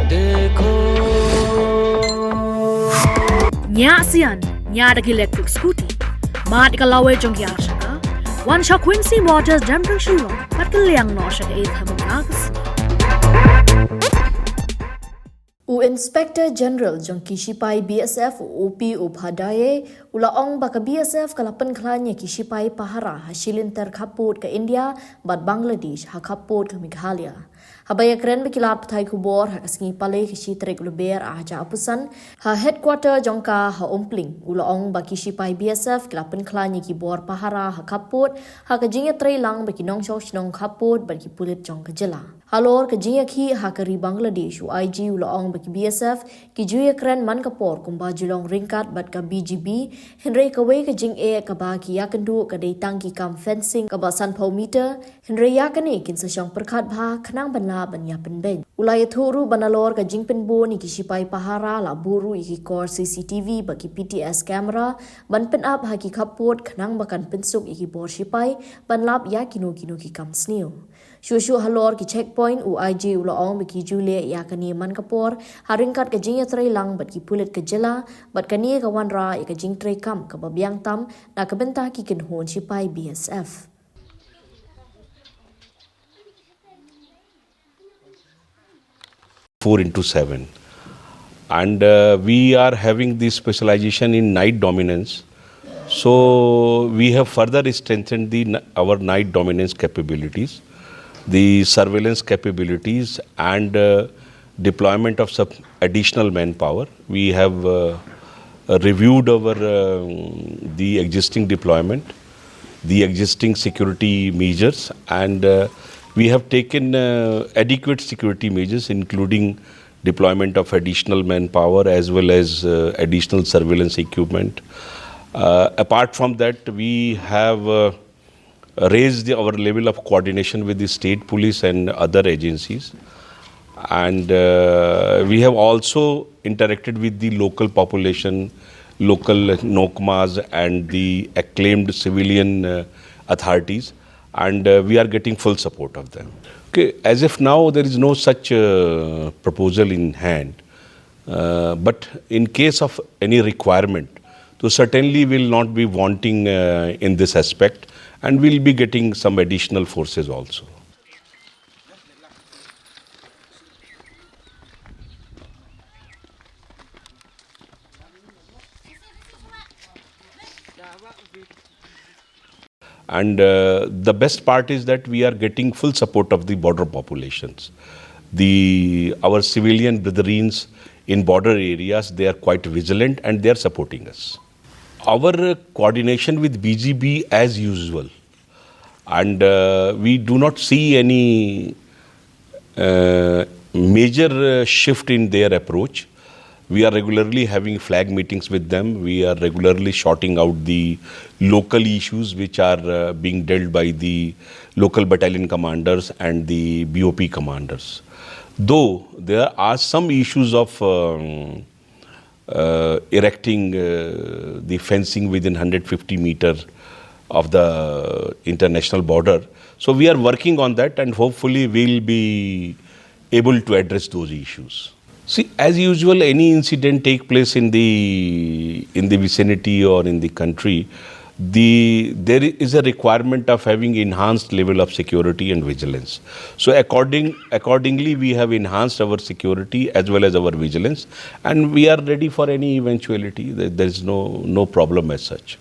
Nya sian, nya dagi electric scooty. Mat ikalawe jong yashaka. One shot Quincy Waters Damping Shillong. Pat kaliang no shaka 8 hamukagas. U Inspector General Jong Kishipai BSF UP Uphadaye ulaong baka BSF kala Pynkhlaiñ Kishipai Pahara hasilinter Khappud ke India bat Bangladesh ha Khappud ke Meghalaya. Habaya keren bekilat Thai Khubor ha sngi pale kishi trek luber aja apusan ha headquarter jongka ha Pynkhlaiñ ulaong ba Kishipai BSF kala Pynkhlaiñ ki bor Pahara ha Khappud ha ka jinga trei lang beki nong chok nong Khappud ba ki pulit jong ka jylla. Halor ke jinga ki ha kari Bangladesh IG ulaong baki BSF ki juya keren man kapor kumba julong ringkat bat ka BGB henry kawe ke jing ka ba ki yakandu ka dei tangki kam fencing ka ba san pau meter henry yakani kin sa syong perkhat bha khnang banla ban ya pen ben ulai thuru banalor ka jing pen bo ni ki sipai Pahara la buru iki kor CCTV baki PTS camera ban Pynap ha ki Khappud khnang bakan pensuk iki bor sipai ban lap ya kino ki kam snil Shushu halor ki checkpoint UIG ulaong baki jule yakani man kapor haringkat ka jing trei lang bat ki pulit ka jylla bat kani ka wanra ka jing trei kam ka babyang tam na ka benta ki kin hon sipai BSF 4/7 and we are having this specialization in night dominance, so we have further strengthened our night dominance capabilities, the surveillance capabilities and deployment of some additional manpower. We have reviewed our the existing deployment, the existing security measures, and we have taken adequate security measures, including deployment of additional manpower as well as additional surveillance equipment. Apart from that, we have raised our level of coordination with the state police and other agencies, and we have also interacted with the local population, local Nokmas and the acclaimed civilian authorities, and we are getting full support of them. Okay, as of now there is no such proposal in hand, but in case of any requirement, so certainly will not be wanting in this aspect, and we'll be getting some additional forces also. And the best part is that we are getting full support of the border populations. Our civilian brethrens in border areas, they are quite vigilant and they are supporting us. Our coordination with BGB as usual, and we do not see any major shift in their approach. We are regularly having flag meetings with them. We are regularly sorting out the local issues which are being dealt by the local battalion commanders and the BOP commanders. Though there are some issues of erecting the fencing within 150 meters of the international border. So we are working on that, and hopefully we'll be able to address those issues. See, as usual, any incident take place in the vicinity or in the country, there is a requirement of having enhanced level of security and vigilance. So accordingly, we have enhanced our security as well as our vigilance, and we are ready for any eventuality. There is no problem as such.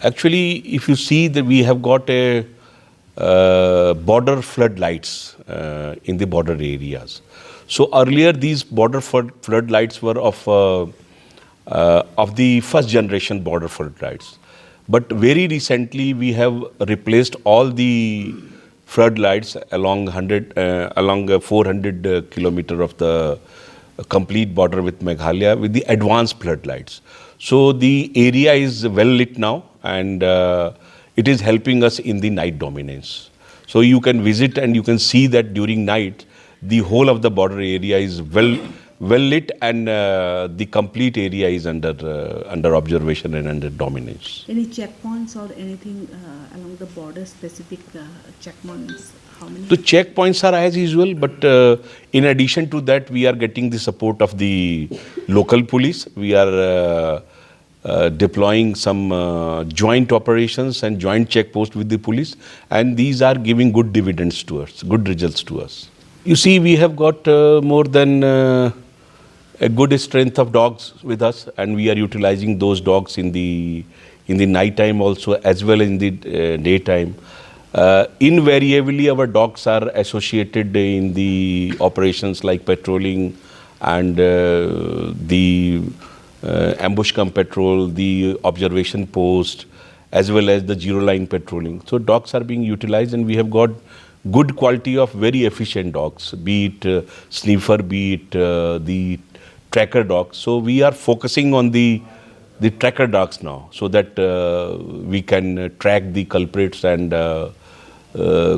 Actually, if you see that we have got a border floodlights in the border areas. So earlier these border floodlights were of the first generation border floodlights. But very recently we have replaced all the floodlights along 400 kilometer of the complete border with Meghalaya with the advanced floodlights. So the area is well lit now, and it is helping us in the night dominance. So you can visit and you can see that during night the whole of the border area is well well lit, and the complete area is under observation and under dominance. Any checkpoints or anything along the border, specific checkpoints? How many? The checkpoints are as usual, but in addition to that, we are getting the support of the local police. We are deploying some joint operations and joint checkposts with the police, and these are giving good dividends to us, good results to us. You see, we have got more than a good strength of dogs with us, and we are utilizing those dogs in the night time also, as well as in the daytime. Invariably, our dogs are associated in the operations like patrolling and the ambush cum patrol, the observation post, as well as the zero line patrolling. So dogs are being utilized, and we have got good quality of very efficient dogs, be it sniffer, be it the tracker dogs. So we are focusing on the tracker dogs now, so that we can track the culprits and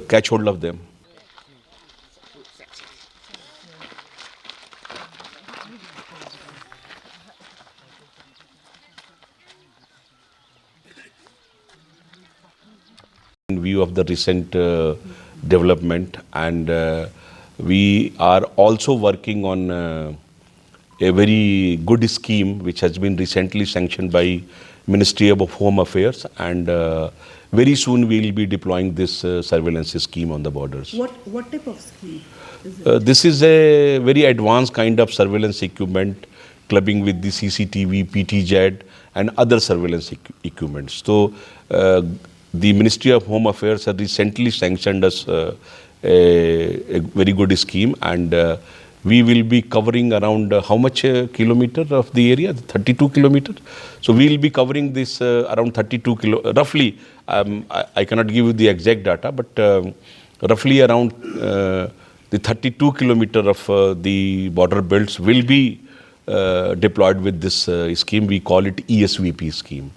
catch hold of them. In view of the recent development, and we are also working on a very good scheme which has been recently sanctioned by Ministry of Home Affairs, and very soon we will be deploying this surveillance scheme on the borders. What type of scheme is it? This is a very advanced kind of surveillance equipment, clubbing with the CCTV, PTZ, and other surveillance equipment. So the Ministry of Home Affairs has recently sanctioned us a very good scheme, and we will be covering around how much kilometer of the area? 32 kilometers. So we will be covering this around 32 roughly. I cannot give you the exact data, but roughly around the 32 kilometer of the border belts will be deployed with this scheme. We call it ESVP scheme,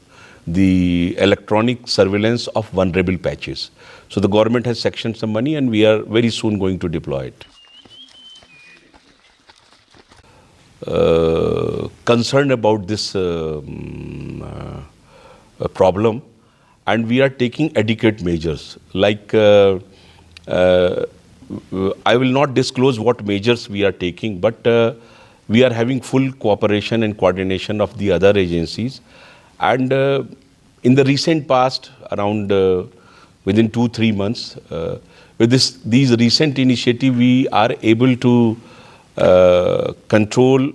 the Electronic Surveillance of Vulnerable Patches. So the government has sectioned some money, and we are very soon going to deploy it. Concerned about this problem, and we are taking adequate measures. Like I will not disclose what measures we are taking, but we are having full cooperation and coordination of the other agencies. And in the recent past, around within 2-3 months, with these recent initiatives, we are able to control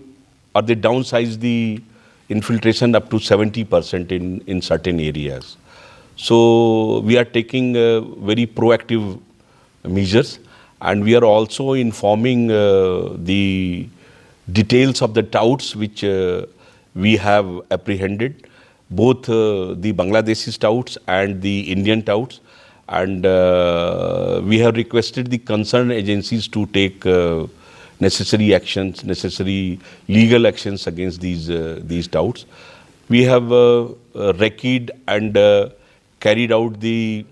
or they downsize the infiltration up to 70% in certain areas. So we are taking very proactive measures, and we are also informing the details of the touts which we have apprehended, both the Bangladeshi touts and the Indian touts, and we have requested the concerned agencies to take necessary actions, necessary legal actions against these touts. We have recce and carried out the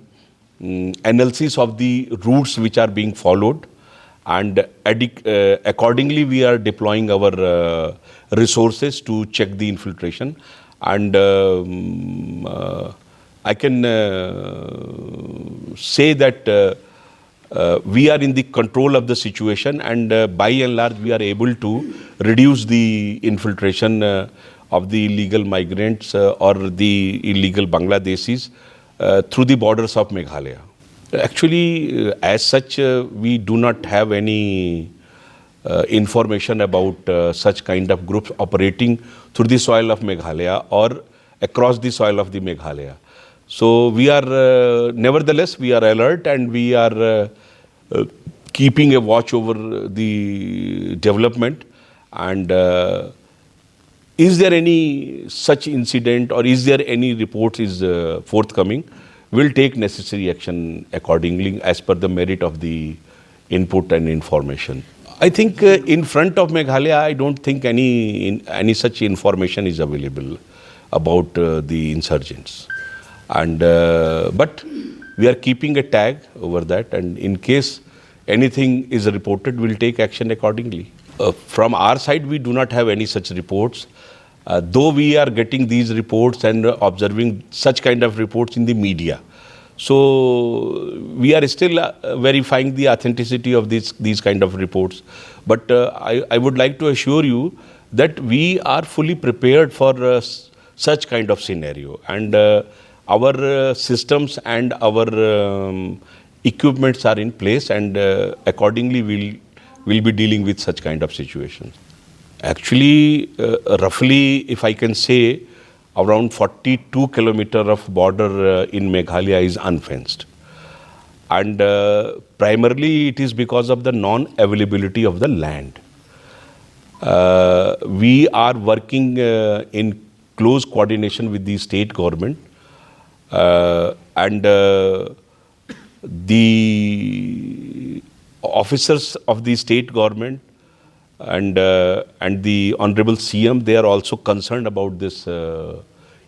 analysis of the routes which are being followed, and accordingly we are deploying our resources to check the infiltration. And I can say that we are in the control of the situation, and by and large we are able to reduce the infiltration of the illegal migrants or the illegal Bangladeshis through the borders of Meghalaya. Actually, as such, we do not have any information about such kind of groups operating through the soil of Meghalaya or across the soil of the Meghalaya. So we are, nevertheless, we are alert, and we are keeping a watch over the development. And is there any such incident, or is there any report is forthcoming, we'll take necessary action accordingly as per the merit of the input and information. I think in front of Meghalaya, I don't think any such information is available about the insurgents. And but we are keeping a tag over that, and in case anything is reported, we'll take action accordingly. From our side, we do not have any such reports. Though we are getting these reports and observing such kind of reports in the media. So we are still verifying the authenticity of these kind of reports. But I would like to assure you that we are fully prepared for such kind of scenario. And our systems and our equipments are in place, and accordingly we'll be dealing with such kind of situations. Actually, roughly, if I can say, around 42 kilometers of border in Meghalaya is unfenced. And primarily it is because of the non-availability of the land. We are working in close coordination with the state government and the officers of the state government and the Honorable CM, they are also concerned about this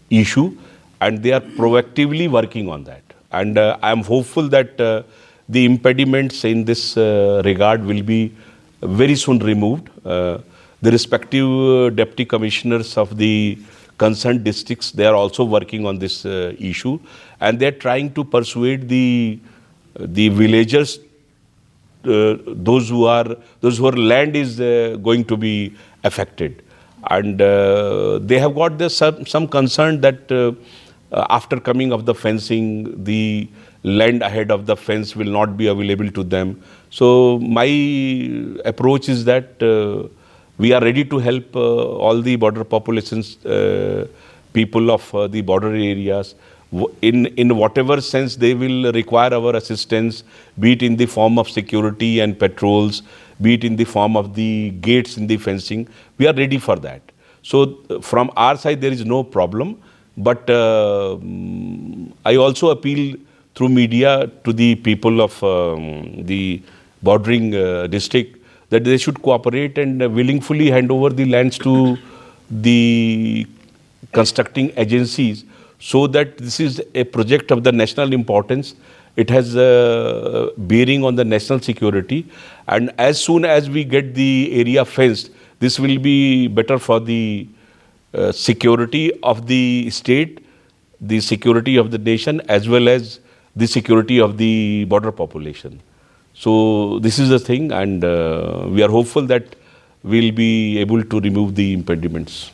issue, and they are proactively working on that. And I am hopeful that the impediments in this regard will be very soon removed. The respective deputy commissioners of the concerned districts, they are also working on this issue, and they are trying to persuade the villagers, those who are land is going to be affected, and they have got some concern that after coming of the fencing, the land ahead of the fence will not be available to them. So my approach is that we are ready to help all the border populations, people of the border areas, in whatever sense they will require our assistance, be it in the form of security and patrols, be it in the form of the gates in the fencing. We are ready for that. So from our side there is no problem, but I also appeal through media to the people of the bordering district that they should cooperate and willingly hand over the lands to the constructing agencies, so that this is a project of the national importance. It has bearing on the national security, and as soon as we get the area fenced, this will be better for the security of the state, the security of the nation, as well as the security of the border population. So this is the thing, and we are hopeful that we'll be able to remove the impediments.